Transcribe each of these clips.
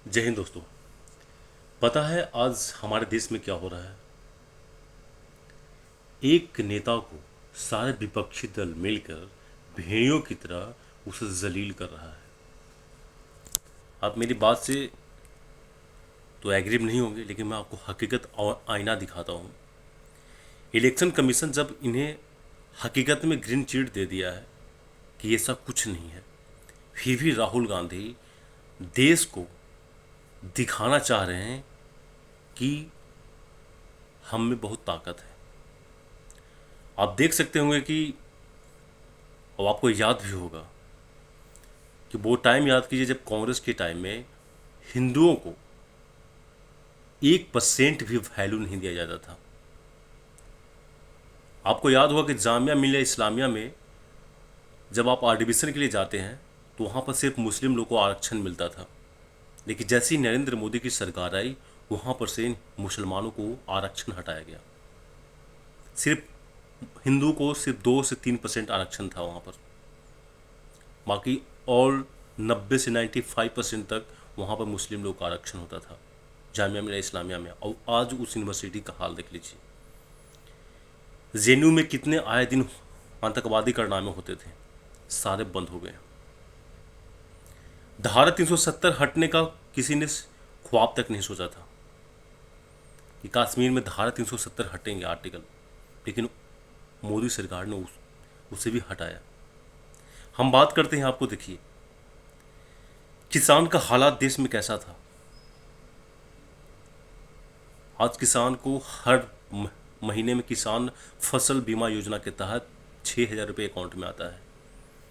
जय हिंद दोस्तों। पता है आज हमारे देश में क्या हो रहा है? एक नेता को सारे विपक्षी दल मिलकर भेड़ियों की तरह उसे जलील कर रहा है। आप मेरी बात से तो एग्री नहीं होंगे, लेकिन मैं आपको हकीकत और आईना दिखाता हूँ। इलेक्शन कमीशन जब इन्हें हकीकत में ग्रीन चिट दे दिया है कि ये सब कुछ नहीं है, फिर भी राहुल गांधी देश को दिखाना चाह रहे हैं कि हम में बहुत ताकत है। आप देख सकते होंगे कि, और आपको याद भी होगा कि वो टाइम याद कीजिए जब कांग्रेस के टाइम में हिंदुओं को 1% भी वैल्यू नहीं दिया जाता था। आपको याद होगा कि जामिया मिलिया इस्लामिया में जब आप एडमिशन के लिए जाते हैं तो वहाँ पर सिर्फ मुस्लिम लोग को आरक्षण मिलता था, लेकिन जैसे ही नरेंद्र मोदी की सरकार आई वहाँ पर से मुसलमानों को आरक्षण हटाया गया। सिर्फ हिंदू को सिर्फ 2 से 3% आरक्षण था वहाँ पर, बाकी और 90 से 95% तक वहाँ पर मुस्लिम लोग का आरक्षण होता था जामिया मिलिया इस्लामिया में। और आज उस यूनिवर्सिटी का हाल देख लीजिए। जेएनयू में कितने आए दिन आतंकवादी कारनामे होते थे, सारे बंद हो गए। धारा 370 हटने का किसी ने ख्वाब तक नहीं सोचा था कि कश्मीर में धारा 370 हटेंगे आर्टिकल, लेकिन मोदी सरकार ने उसे भी हटाया। हम बात करते हैं, आपको देखिए किसान का हालात देश में कैसा था। आज किसान को हर महीने में किसान फसल बीमा योजना के तहत 6,000 रुपये अकाउंट में आता है।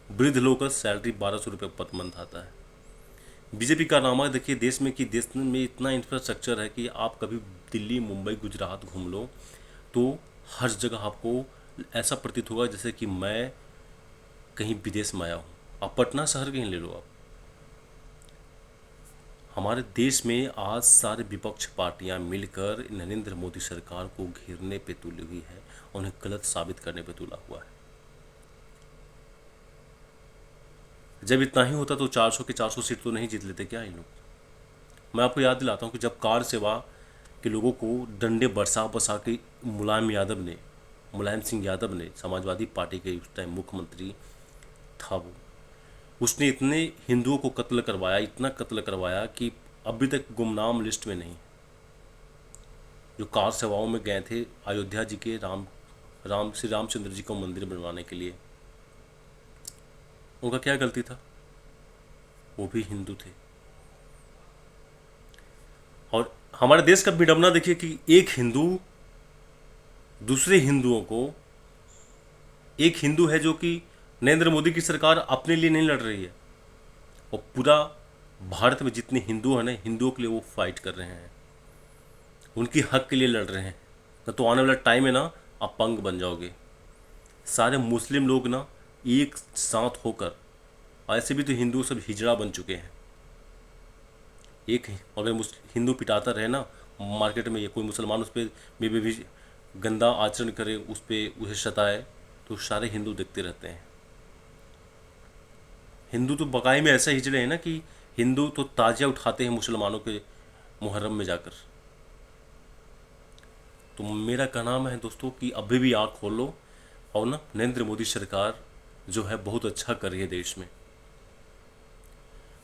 वृद्ध लोग का सैलरी 1,200 रुपये पर मंथ आता है। बीजेपी का नामा देखिए देश में कि देश में इतना इंफ्रास्ट्रक्चर है कि आप कभी दिल्ली मुंबई गुजरात घूम लो तो हर जगह आपको ऐसा प्रतीत होगा जैसे कि मैं कहीं विदेश में आया हूँ। आप पटना शहर कहीं ले लो आप। हमारे देश में आज सारे विपक्ष पार्टियां मिलकर नरेंद्र मोदी सरकार को घेरने पे तुली हुई है, उन्हें गलत साबित करने पे तुला हुआ है। जब इतना ही होता तो 400 के 400 सीट तो नहीं जीत लेते क्या ये लोग? मैं आपको याद दिलाता हूँ कि जब कार सेवा के लोगों को डंडे बरसा बरसा के मुलायम सिंह यादव ने, समाजवादी पार्टी के उस टाइम मुख्यमंत्री था वो, उसने इतने हिंदुओं को कत्ल करवाया, इतना कत्ल करवाया कि अभी तक गुमनाम लिस्ट में नहीं। जो कार सेवाओं में गए थे अयोध्या जी के श्री रामचंद्र जी को मंदिर बनवाने के लिए, उनका क्या गलती था? वो भी हिंदू थे। और हमारे देश का विडंबना देखिए कि एक हिंदू दूसरे हिंदुओं को, एक हिंदू है जो कि नरेंद्र मोदी की सरकार अपने लिए नहीं लड़ रही है, और पूरा भारत में जितने हिंदू हैं ना, हिंदुओं के लिए वो फाइट कर रहे हैं, उनकी हक के लिए लड़ रहे हैं। न तो आने वाला टाइम है ना, आप पंग बन जाओगे। सारे मुस्लिम लोग ना एक साथ होकर, ऐसे भी तो हिंदू सब हिजड़ा बन चुके हैं। एक अगर हिंदू पिटाता रहे ना मार्केट में, या कोई मुसलमान उस पर भी गंदा आचरण करे, उस पर उसे सताए, तो सारे हिंदू देखते रहते हैं। हिंदू तो बकाई में ऐसा हिजड़े हैं ना कि हिंदू तो ताजिया उठाते हैं मुसलमानों के मुहर्रम में जाकर। तो मेरा कहना है दोस्तों कि अभी भी आँख खोल लो, और ना नरेंद्र मोदी सरकार जो है बहुत अच्छा कर रही है देश में।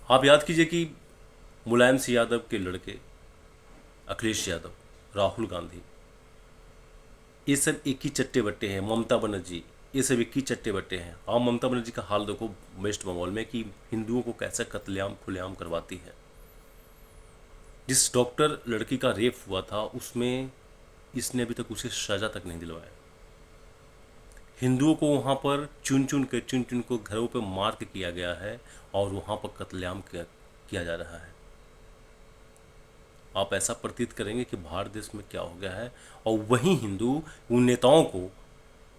आप याद कीजिए कि मुलायम सिंह यादव के लड़के अखिलेश यादव, राहुल गांधी, ये सब एक ही चट्टे बट्टे हैं। ममता बनर्जी, ये सब एक ही चट्टे बट्टे हैं। आप ममता बनर्जी का हाल देखो वेस्ट बंगाल में कि हिंदुओं को कैसे कत्लेआम खुलेआम करवाती है। जिस डॉक्टर लड़की का रेप हुआ था उसमें इसने अभी तक उसे सजा तक नहीं दिलवाया। हिंदुओं को वहाँ पर चुन चुन को घरों पर मार के किया गया है, और वहाँ पर कत्लेआम किया जा रहा है। आप ऐसा प्रतीत करेंगे कि भारत देश में क्या हो गया है, और वहीं हिंदू उन नेताओं को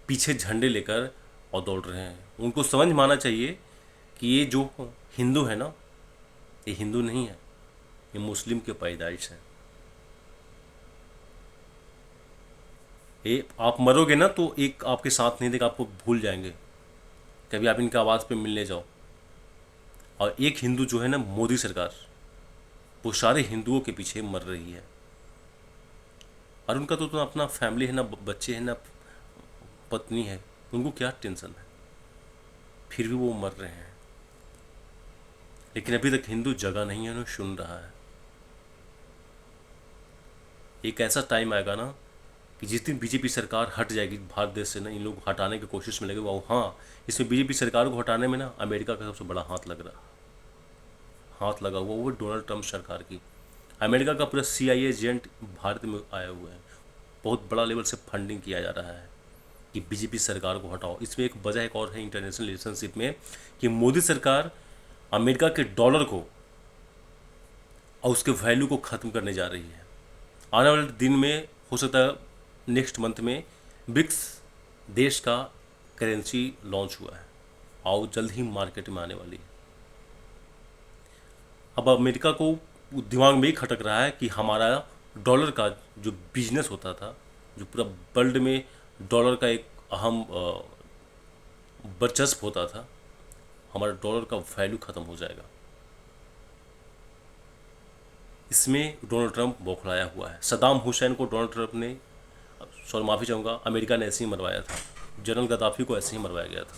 पीछे झंडे लेकर और दौड़ रहे हैं। उनको समझ में आना चाहिए कि ये जो हिंदू है ना, ये हिंदू नहीं है, ये मुस्लिम के पैदाइश है। ये आप मरोगे ना तो एक आपके साथ नहीं देगा, आपको भूल जाएंगे। कभी आप इनका आवाज़ पे मिलने जाओ। और एक हिंदू जो है ना, मोदी सरकार, वो सारे हिंदुओं के पीछे मर रही है। और उनका तो अपना फैमिली है, ना बच्चे हैं, ना पत्नी है, उनको क्या टेंशन है, फिर भी वो मर रहे हैं। लेकिन अभी तक हिंदू जगह नहीं है, उन्हें सुन रहा है। एक ऐसा टाइम आएगा ना कि जिस दिन बीजेपी सरकार हट जाएगी भारत देश से ना, इन लोग हटाने की कोशिश में लगे वो, हाँ इसमें बीजेपी सरकार को हटाने में ना अमेरिका का सबसे बड़ा हाथ लग रहा, हाथ लगा हुआ वो डोनाल्ड ट्रंप सरकार की। अमेरिका का पूरा CIA एजेंट भारत में आए हुए हैं, बहुत बड़ा लेवल से फंडिंग किया जा रहा है कि बीजेपी सरकार को हटाओ। इसमें एक वजह एक और है इंटरनेशनल रिलेशनशिप में, कि मोदी सरकार अमेरिका के डॉलर को और उसके वैल्यू को ख़त्म करने जा रही है। आने वाले दिन में हो सकता है नेक्स्ट मंथ में ब्रिक्स देश का करेंसी लॉन्च हुआ है और जल्द ही मार्केट में आने वाली है। अब अमेरिका को दिमाग में ही खटक रहा है कि हमारा डॉलर का जो बिजनेस होता था, जो पूरा वर्ल्ड में डॉलर का एक अहम वर्चस्व होता था, हमारा डॉलर का वैल्यू ख़त्म हो जाएगा। इसमें डोनाल्ड ट्रंप बौखलाया हुआ है। सद्दाम हुसैन को डोनाल्ड ट्रंप ने, सॉरी माफ़ी चाहूँगा, अमेरिका ने ऐसे ही मरवाया था। जनरल गद्दाफी को ऐसे ही मरवाया गया था।